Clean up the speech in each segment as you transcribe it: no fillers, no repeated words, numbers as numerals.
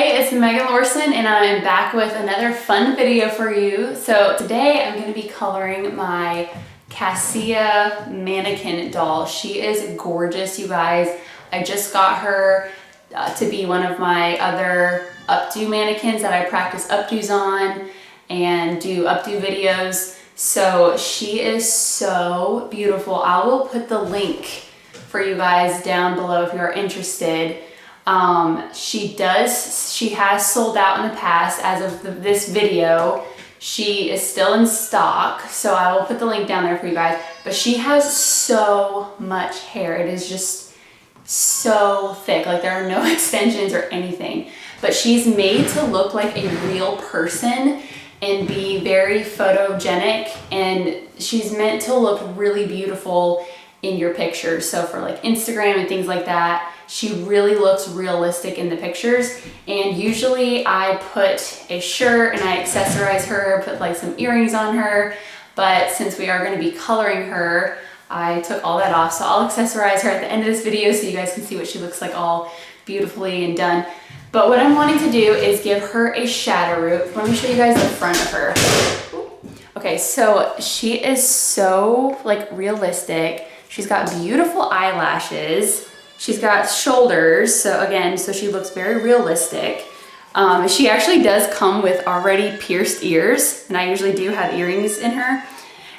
Hey, it's Megan Lorson and I'm back with another fun video for you. So today I'm going to be coloring my Cassia mannequin doll. She is gorgeous, you guys. I just got her to be one of my other updo mannequins that I practice updos on and do updo videos. So she is so beautiful. I will put the link for you guys down below if you are interested. She has sold out in the past. As of this video, she is still in stock, so I will put the link down there for you guys. But she has so much hair. It is just so thick, like there are no extensions or anything. But she's made to look like a real person and be very photogenic, and she's meant to look really beautiful in your pictures. So for like Instagram and things like that, she really looks realistic in the pictures. And usually I put a shirt and I accessorize her, put like some earrings on her. But since we are going to be coloring her, I took all that off. So I'll accessorize her at the end of this video so you guys can see what she looks like all beautifully and done. But what I'm wanting to do is give her a shadow root. Let me show you guys the front of her. Okay, so she is so like realistic. She's got beautiful eyelashes. She's got shoulders, so again, so she looks very realistic. She actually does come with already pierced ears, and I usually do have earrings in her.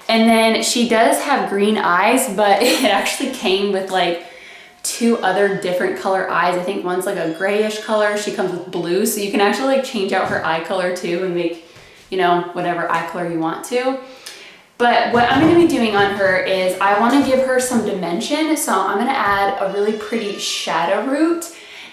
And then she does have green eyes, but it actually came with like two other different color eyes. I think one's like a grayish color. She comes with blue, so you can actually like change out her eye color too and make, you know, whatever eye color you want to. But what I'm going to be doing on her is I want to give her some dimension. So I'm going to add a really pretty shadow root.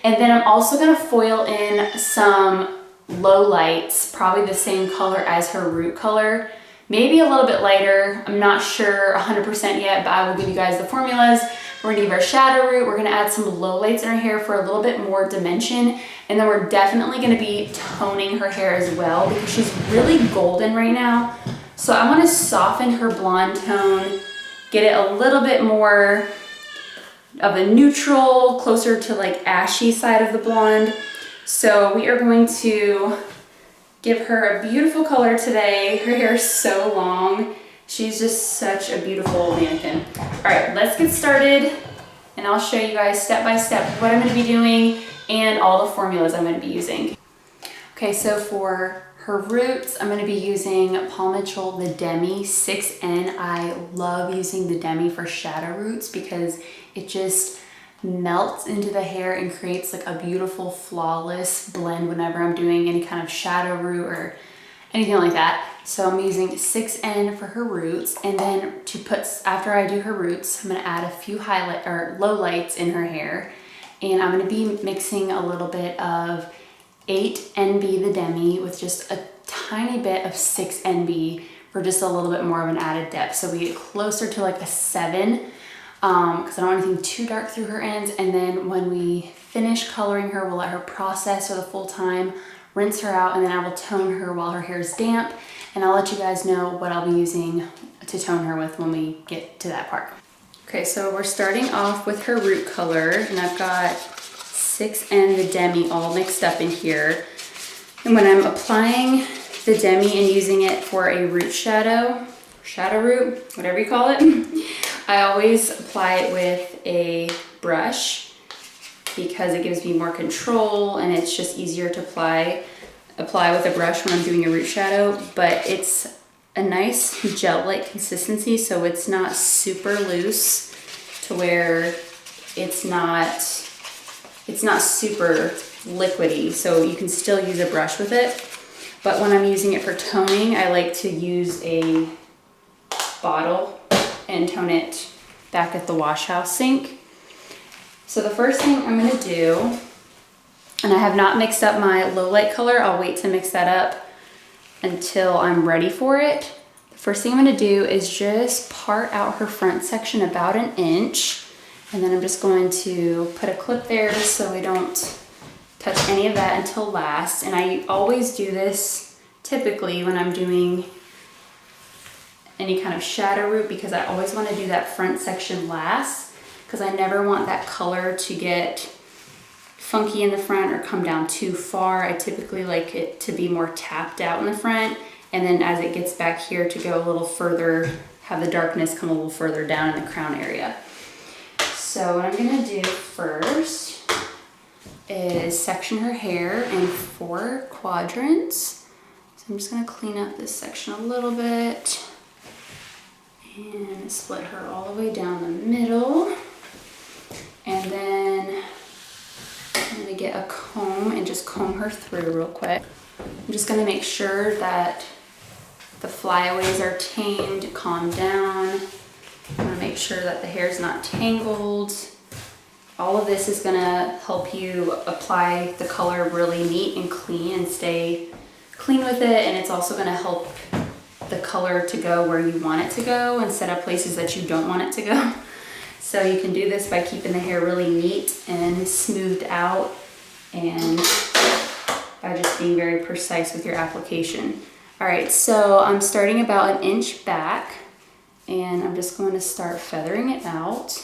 And then I'm also going to foil in some Lowlights, probably the same color as her root color. Maybe a little bit lighter. I'm not sure 100% yet, but I will give you guys the formulas. We're going to give her shadow root. We're going to add some Lowlights in her hair for a little bit more dimension. And then we're definitely going to be toning her hair as well because she's really golden right now. So I want to soften her blonde tone, get it a little bit more of a neutral, closer to like ashy side of the blonde. So we are going to give her a beautiful color today. Her hair is so long. She's just such a beautiful mannequin. All right, let's get started and I'll show you guys step by step what I'm going to be doing and all the formulas I'm going to be using. Okay, so for her roots, I'm going to be using Paul Mitchell, the Demi 6N. I love using the Demi for shadow roots because it just melts into the hair and creates like a beautiful, flawless blend whenever I'm doing any kind of shadow root or anything like that. So I'm using 6N for her roots, and then to put, after I do her roots, I'm going to add a few highlight or lowlights in her hair, and I'm going to be mixing a little bit of 8NB the Demi with just a tiny bit of 6NB for just a little bit more of an added depth. So we get closer to like a 7 because I don't want anything too dark through her ends. And then when we finish coloring her, we'll let her process for the full time, rinse her out, and then I will tone her while her hair is damp. And I'll let you guys know what I'll be using to tone her with when we get to that part. Okay, so we're starting off with her root color, and I've got 6N the Demi all mixed up in here. And when I'm applying the Demi and using it for a root shadow root, whatever you call it, I always apply it with a brush because it gives me more control and it's just easier to apply with a brush when I'm doing a root shadow. But it's a nice gel-like consistency, so it's not super loose to where it's not super liquidy, so you can still use a brush with it. But when I'm using it for toning, I like to use a bottle and tone it back at the wash house sink. So the first thing I'm going to do, and I have not mixed up my low light color, I'll wait to mix that up until I'm ready for it. The first thing I'm going to do is just part out her front section about 1 inch. And then I'm just going to put a clip there just so we don't touch any of that until last. And I always do this typically when I'm doing any kind of shadow root because I always want to do that front section last because I never want that color to get funky in the front or come down too far. I typically like it to be more tapped out in the front, and then as it gets back here to go a little further, have the darkness come a little further down in the crown area. So what I'm gonna do first is section her hair in 4 quadrants. So I'm just gonna clean up this section a little bit and split her all the way down the middle. And then I'm gonna get a comb and just comb her through real quick. I'm just gonna make sure that the flyaways are tamed, calmed down. I'm gonna make sure that the hair is not tangled. All of this is gonna help you apply the color really neat and clean and stay clean with it, and it's also gonna help the color to go where you want it to go instead of places that you don't want it to go. So you can do this by keeping the hair really neat and smoothed out, and by just being very precise with your application. All right, so I'm starting about 1 inch back, and I'm just going to start feathering it out.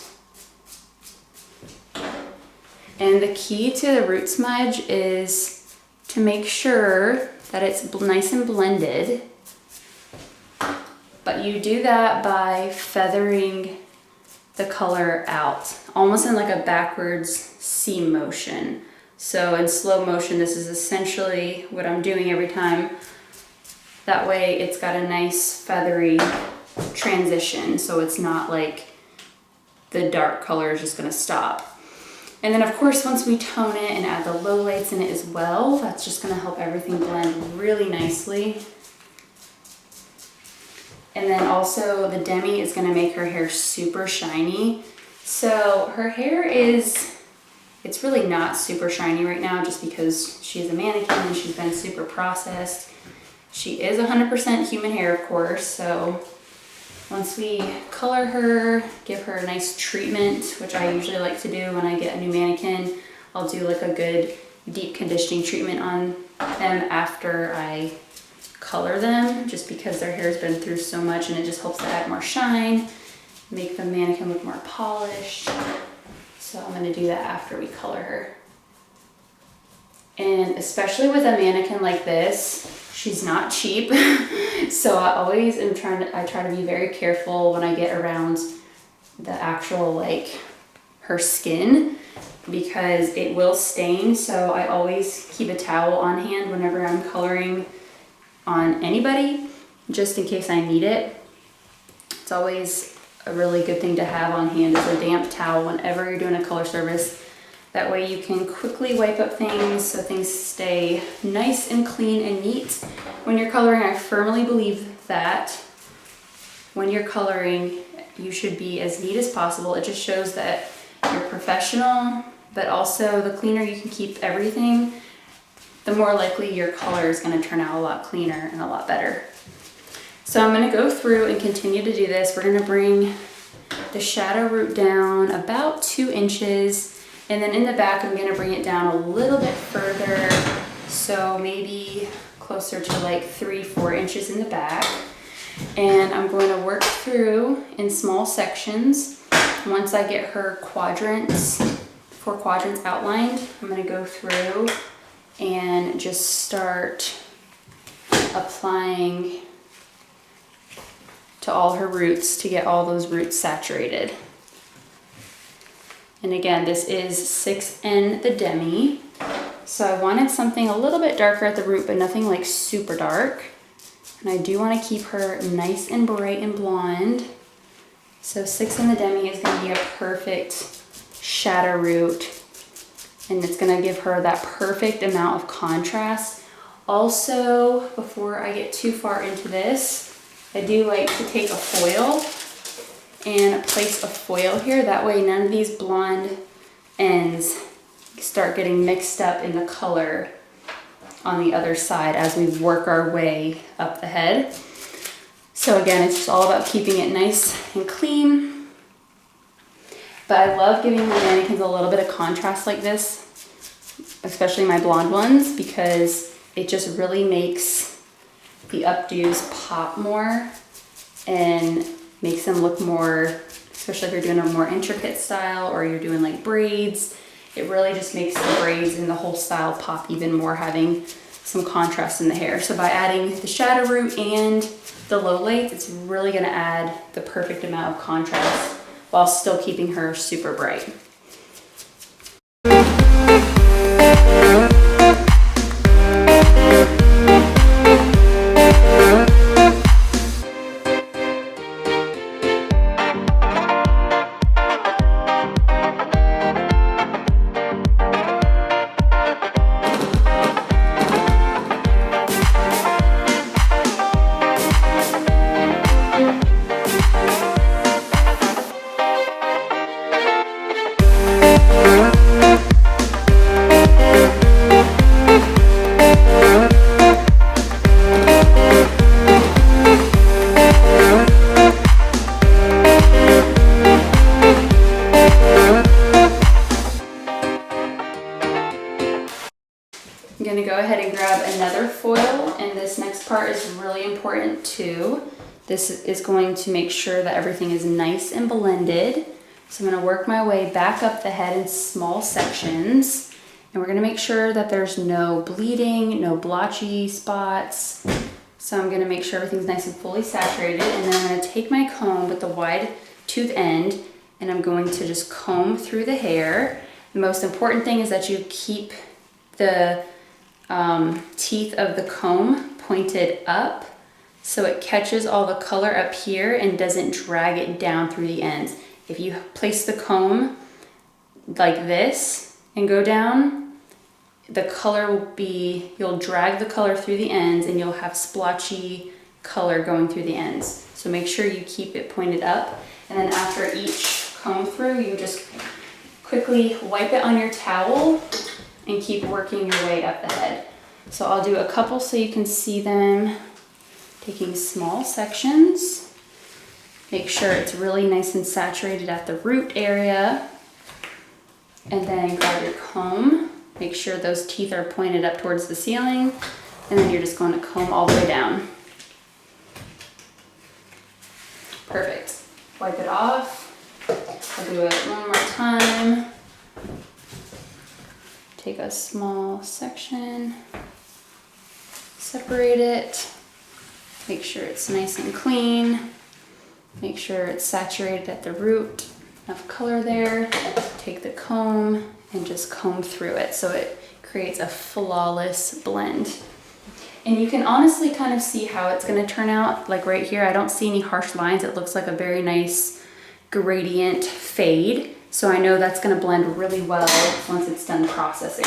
And the key to the root smudge is to make sure that it's nice and blended. But you do that by feathering the color out, almost in like a backwards seam motion. So in slow motion, this is essentially what I'm doing every time. That way it's got a nice feathery transition, so it's not like the dark color is just gonna stop. And then of course, once we tone it and add the lowlights in it as well, that's just gonna help everything blend really nicely. And then also the demi is gonna make her hair super shiny. So her hair it's really not super shiny right now just because she's a mannequin and she's been super processed. She is 100% human hair, of course, so once we color her, give her a nice treatment, which I usually like to do when I get a new mannequin, I'll do like a good deep conditioning treatment on them after I color them, just because their hair's been through so much, and it just helps to add more shine, make the mannequin look more polished. So I'm gonna do that after we color her. And especially with a mannequin like this, she's not cheap. So I try to be very careful when I get around the actual, like, her skin, because it will stain. So I always keep a towel on hand whenever I'm coloring on anybody, just in case I need it. It's always a really good thing to have on hand, is a damp towel whenever you're doing a color service. That way you can quickly wipe up things so things stay nice and clean and neat. When you're coloring, I firmly believe that when you're coloring, you should be as neat as possible. It just shows that you're professional, but also the cleaner you can keep everything, the more likely your color is going to turn out a lot cleaner and a lot better. So I'm going to go through and continue to do this. We're going to bring the shadow root down about 2 inches. And then in the back, I'm gonna bring it down a little bit further. So maybe closer to like 3-4 inches in the back. And I'm going to work through in small sections. Once I get her 4 quadrants outlined, I'm gonna go through and just start applying to all her roots to get all those roots saturated. And again, this is 6N the demi. So I wanted something a little bit darker at the root, but nothing like super dark. And I do want to keep her nice and bright and blonde. So 6N the demi is going to be a perfect shadow root. And it's going to give her that perfect amount of contrast. Also, before I get too far into this, I do like to take a foil and place a foil here. That way none of these blonde ends start getting mixed up in the color on the other side as we work our way up the head. So again, it's just all about keeping it nice and clean. But I love giving my mannequins a little bit of contrast like this, especially my blonde ones, because it just really makes the updos pop more and makes them look more, especially if you're doing a more intricate style or you're doing like braids, it really just makes the braids and the whole style pop even more, having some contrast in the hair. So by adding the shadow root and the Lowlights, it's really gonna add the perfect amount of contrast while still keeping her super bright. I'm gonna go ahead and grab another foil, and this next part is really important too. This is going to make sure that everything is nice and blended. So I'm gonna work my way back up the head in small sections, and we're gonna make sure that there's no bleeding, no blotchy spots. So I'm gonna make sure everything's nice and fully saturated, and then I'm gonna take my comb with the wide tooth end, and I'm going to just comb through the hair. The most important thing is that you keep the teeth of the comb pointed up so it catches all the color up here and doesn't drag it down through the ends. If you place the comb like this and go down, the color will be, you'll drag the color through the ends and you'll have splotchy color going through the ends. So make sure you keep it pointed up, and then after each comb through, you just quickly wipe it on your towel and keep working your way up the head. So I'll do a couple so you can see them, taking small sections. Make sure it's really nice and saturated at the root area. And then grab your comb. Make sure those teeth are pointed up towards the ceiling. And then you're just going to comb all the way down. Perfect. Wipe it off. I'll do it one more time. Take a small section, separate it, make sure it's nice and clean, make sure it's saturated at the root, enough color there. Take the comb and just comb through it so it creates a flawless blend. And you can honestly kind of see how it's gonna turn out. Like right here, I don't see any harsh lines. It looks like a very nice gradient fade. So I know that's gonna blend really well once it's done processing.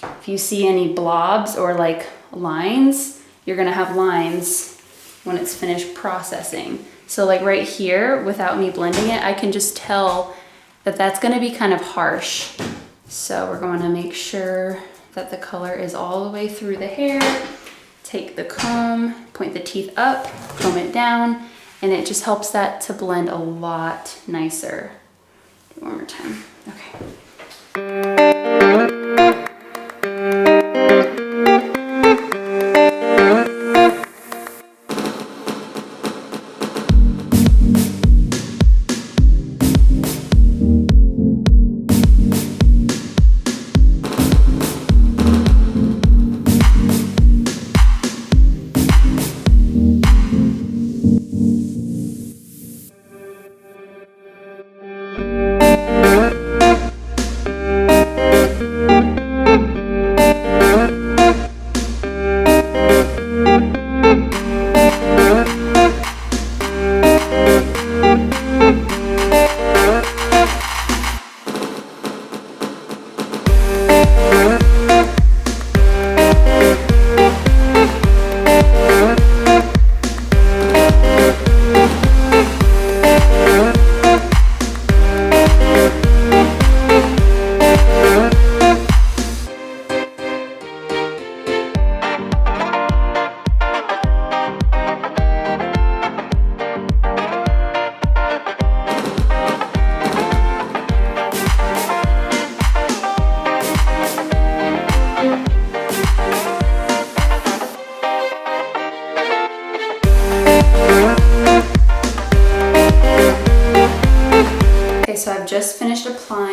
If you see any blobs or like lines, you're gonna have lines when it's finished processing. So like right here, without me blending it, I can just tell that that's gonna be kind of harsh. So we're going to make sure that the color is all the way through the hair. Take the comb, point the teeth up, comb it down, and it just helps that to blend a lot nicer. One more time. Okay.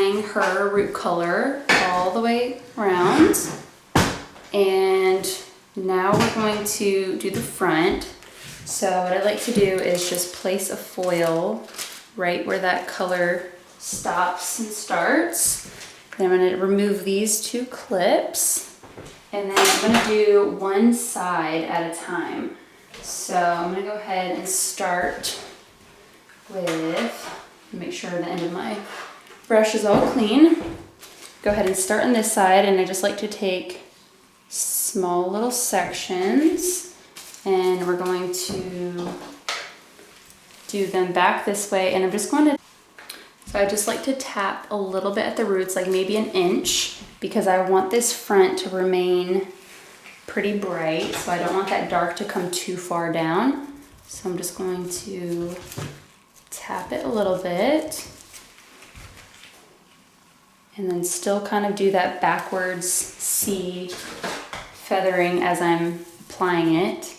applying her root color all the way around. And now we're going to do the front. So what I like to do is just place a foil right where that color stops and starts. Then I'm going to remove these 2 clips, and then I'm going to do one side at a time. So I'm going to go ahead and start with, make sure the end of my brush is all clean. Go ahead and start on this side, and I just like to take small little sections, and we're going to do them back this way, and I'm just going to, so I just like to tap a little bit at the roots, like maybe an inch, because I want this front to remain pretty bright, so I don't want that dark to come too far down. So I'm just going to tap it a little bit, and then still kind of do that backwards C feathering as I'm applying it.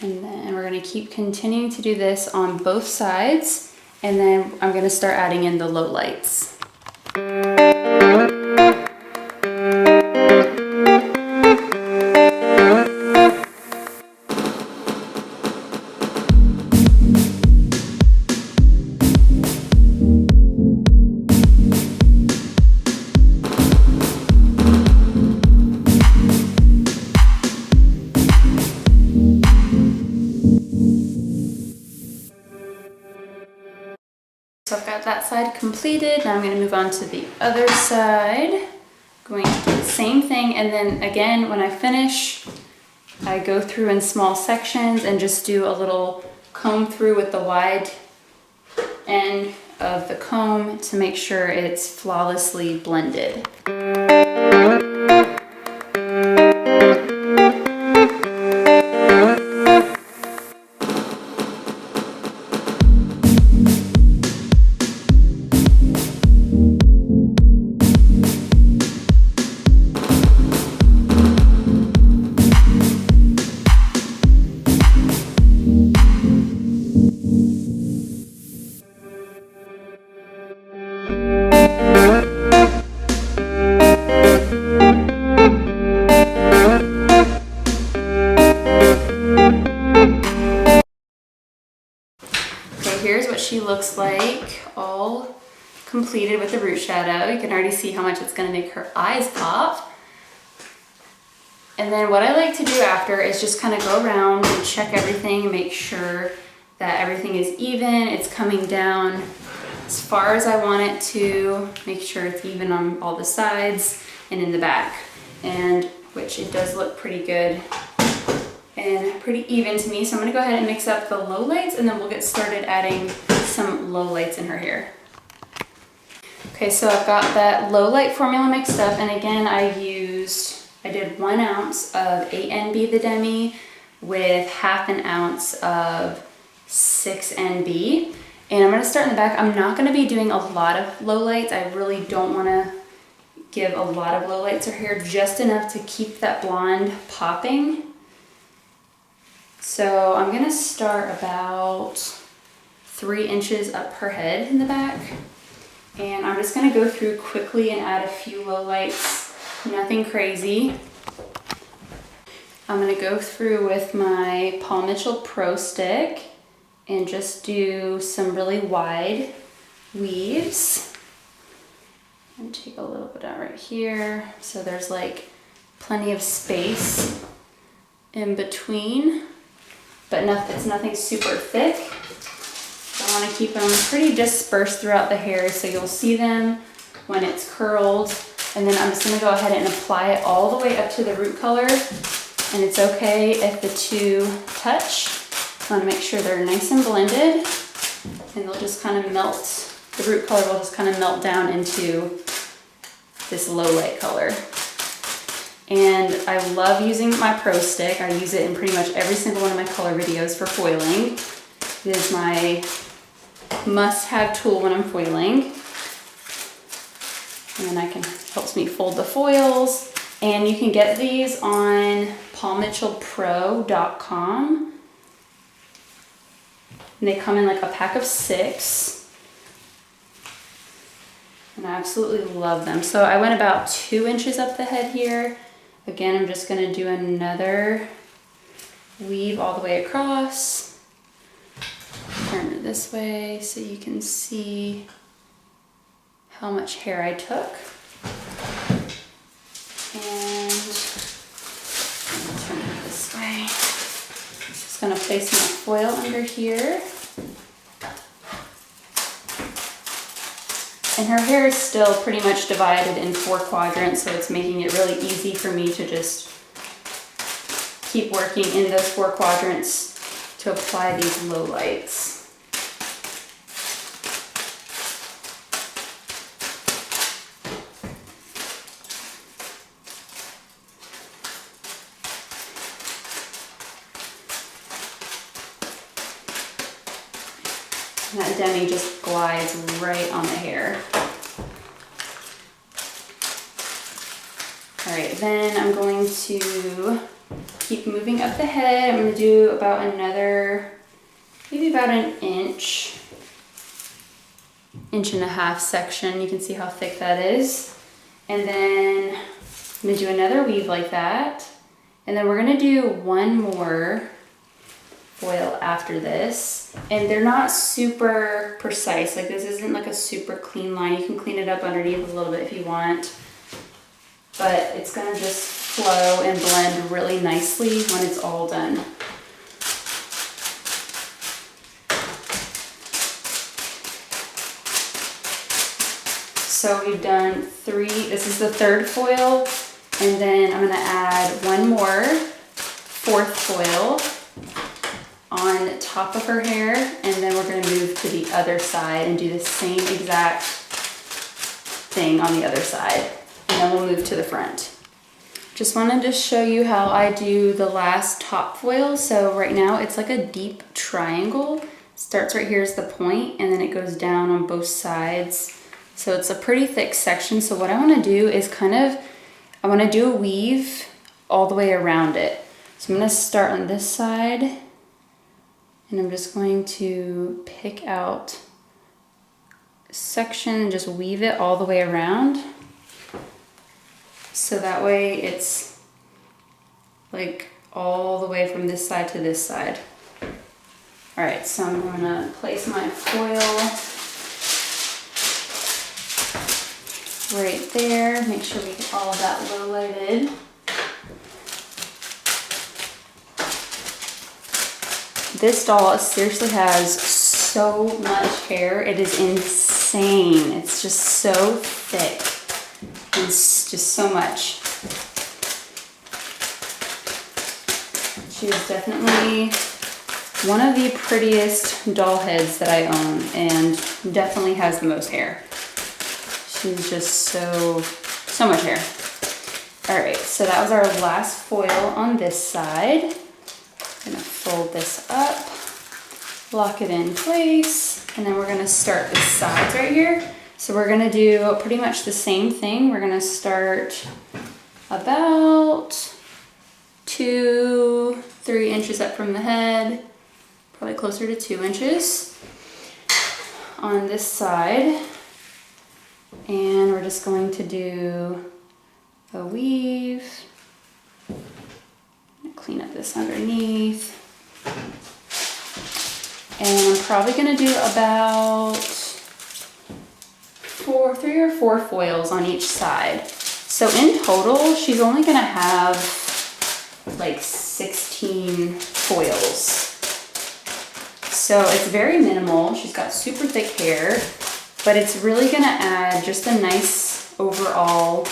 And then we're going to keep continuing to do this on both sides, and then I'm going to start adding in the lowlights. So I've got that side completed. Now I'm going to move on to the other side. Going to do the same thing, and then again when I finish, I go through in small sections and just do a little comb through with the wide end of the comb to make sure it's flawlessly blended. Here's what she looks like, all completed with the root shadow. You can already see how much it's going to make her eyes pop. And then what I like to do after is just kind of go around and check everything and make sure that everything is even. It's coming down as far as I want it to, make sure it's even on all the sides and in the back, and which it does look pretty good and pretty even to me. So I'm gonna go ahead and mix up the lowlights, and then we'll get started adding some lowlights in her hair. Okay, so I've got that lowlight formula mixed up, and again I did 1 ounce of 8NB the Demi with 1/2 ounce of 6NB. And I'm gonna start in the back. I'm not gonna be doing a lot of lowlights. I really don't wanna give a lot of lowlights to her hair, just enough to keep that blonde popping. So I'm gonna start about 3 inches up her head in the back. And I'm just gonna go through quickly and add a few lowlights, nothing crazy. I'm gonna go through with my Paul Mitchell Pro Stick and just do some really wide weaves. And take a little bit out right here, so there's like plenty of space in between, but it's nothing super thick. I want to keep them pretty dispersed throughout the hair, so you'll see them when it's curled. And then I'm just going to go ahead and apply it all the way up to the root color, and it's okay if the two touch. I want to make sure they're nice and blended, and they'll just kind of melt. The root color will just kind of melt down into this low light color. And I love using my Pro Stick. I use it in pretty much every single one of my color videos for foiling. It is my must-have tool when I'm foiling. And then helps me fold the foils. And you can get these on paulmitchellpro.com. And they come in like a pack of 6. And I absolutely love them. So I went about 2 inches up the head here. Again, I'm just gonna do another weave all the way across. Turn it this way so you can see how much hair I took. And turn it this way. Just gonna place my foil under here. And her hair is still pretty much divided in 4 quadrants, so it's making it really easy for me to just keep working in those 4 quadrants to apply these lowlights. And that demi just glides right on the hair. All right, then I'm going to keep moving up the head. I'm going to do about another, maybe about an inch and a half section. You can see how thick that is. And then I'm going to do another weave like that. And then we're going to do one more foil after this. And they're not super precise. Like this isn't like a super clean line. You can clean it up underneath a little bit if you want. But it's going to just flow and blend really nicely when it's all done. So we've done 3, this is the 3rd foil, and then I'm going to add one more 4th foil on top of her hair, and then we're going to move to the other side and do the same exact thing on the other side. And then we'll move to the front. Just wanted to show you how I do the last top foil. So right now it's like a deep triangle. Starts right here as the point, and then it goes down on both sides. So it's a pretty thick section. So what I want to do is I want to do a weave all the way around it. So I'm going to start on this side, and I'm just going to pick out a section and just weave it all the way around. So that way it's like all the way from this side to this side. All right, so I'm gonna place my foil right there. Make sure we get all of that low lighted. This doll seriously has so much hair. It is insane. It's just so thick. It's just so much. She is definitely one of the prettiest doll heads that I own, and definitely has the most hair. She's just so much hair. All right, so that was our last foil on this side. I'm gonna fold this up, lock it in place, and then we're gonna start the sides right here. So we're gonna do pretty much the same thing. We're gonna start about 2-3 inches up from the head, probably closer to 2 inches on this side. And we're just going to do a weave. Clean up this underneath. And I'm probably gonna do about 3 or 4 foils on each side. So in total, she's only gonna have like 16 foils. So it's very minimal. She's got super thick hair, but it's really gonna add just a nice overall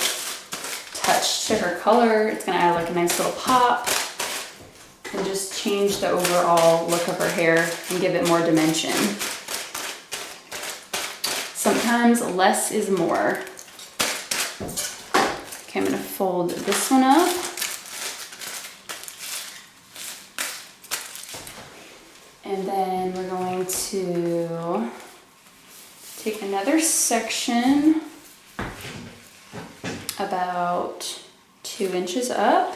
touch to her color. It's gonna add like a nice little pop and just change the overall look of her hair and give it more dimension. Sometimes less is more. Okay, I'm gonna fold this one up. And then we're going to take another section about 2 inches up.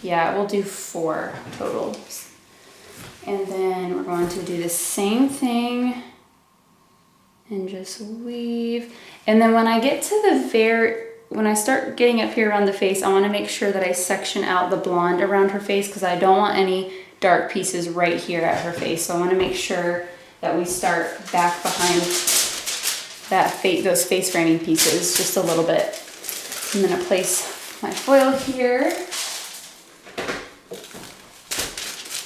Yeah, we'll do 4 total. And then we're going to do the same thing and just weave. And then when I get to the when I start getting up here around the face, I want to make sure that I section out the blonde around her face because I don't want any dark pieces right here at her face. So I want to make sure that we start back behind those face framing pieces just a little bit. I'm going to place my foil here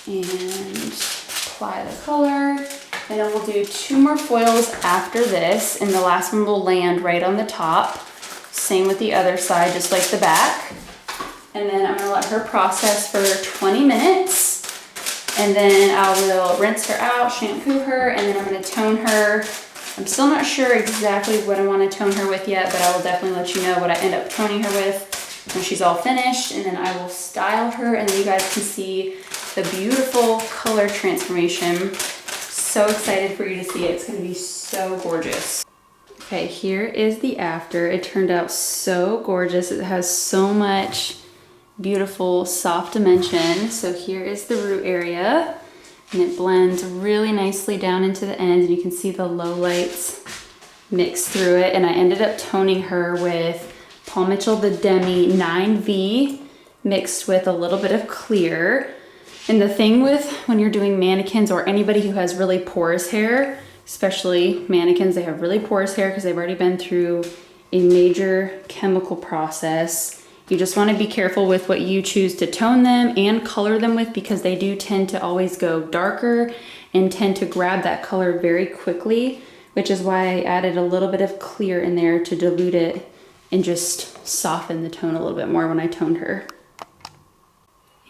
and apply the color. And then we'll do 2 more foils after this, and the last one will land right on the top. Same with the other side, just like the back. And then I'm gonna let her process for 20 minutes. And then I will rinse her out, shampoo her, and then I'm gonna tone her. I'm still not sure exactly what I wanna tone her with yet, but I will definitely let you know what I end up toning her with when she's all finished. And then I will style her, and then you guys can see the beautiful color transformation. So excited for you to see it. It's gonna be so gorgeous. Okay, here is the after. It turned out so gorgeous. It has so much beautiful soft dimension. So here is the root area, and it blends really nicely down into the ends, and you can see the lowlights mixed through it. And I ended up toning her with Paul Mitchell the Demi 9V mixed with a little bit of clear. And the thing with when you're doing mannequins or anybody who has really porous hair, especially mannequins, they have really porous hair because they've already been through a major chemical process. You just want to be careful with what you choose to tone them and color them with, because they do tend to always go darker and tend to grab that color very quickly, which is why I added a little bit of clear in there to dilute it and just soften the tone a little bit more when I toned her.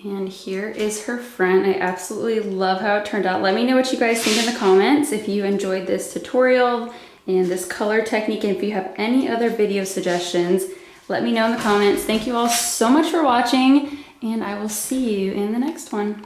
And here is her front. I absolutely love how it turned out. Let me know what you guys think in the comments if you enjoyed this tutorial and this color technique. And if you have any other video suggestions, let me know in the comments. Thank you all so much for watching, and I will see you in the next one.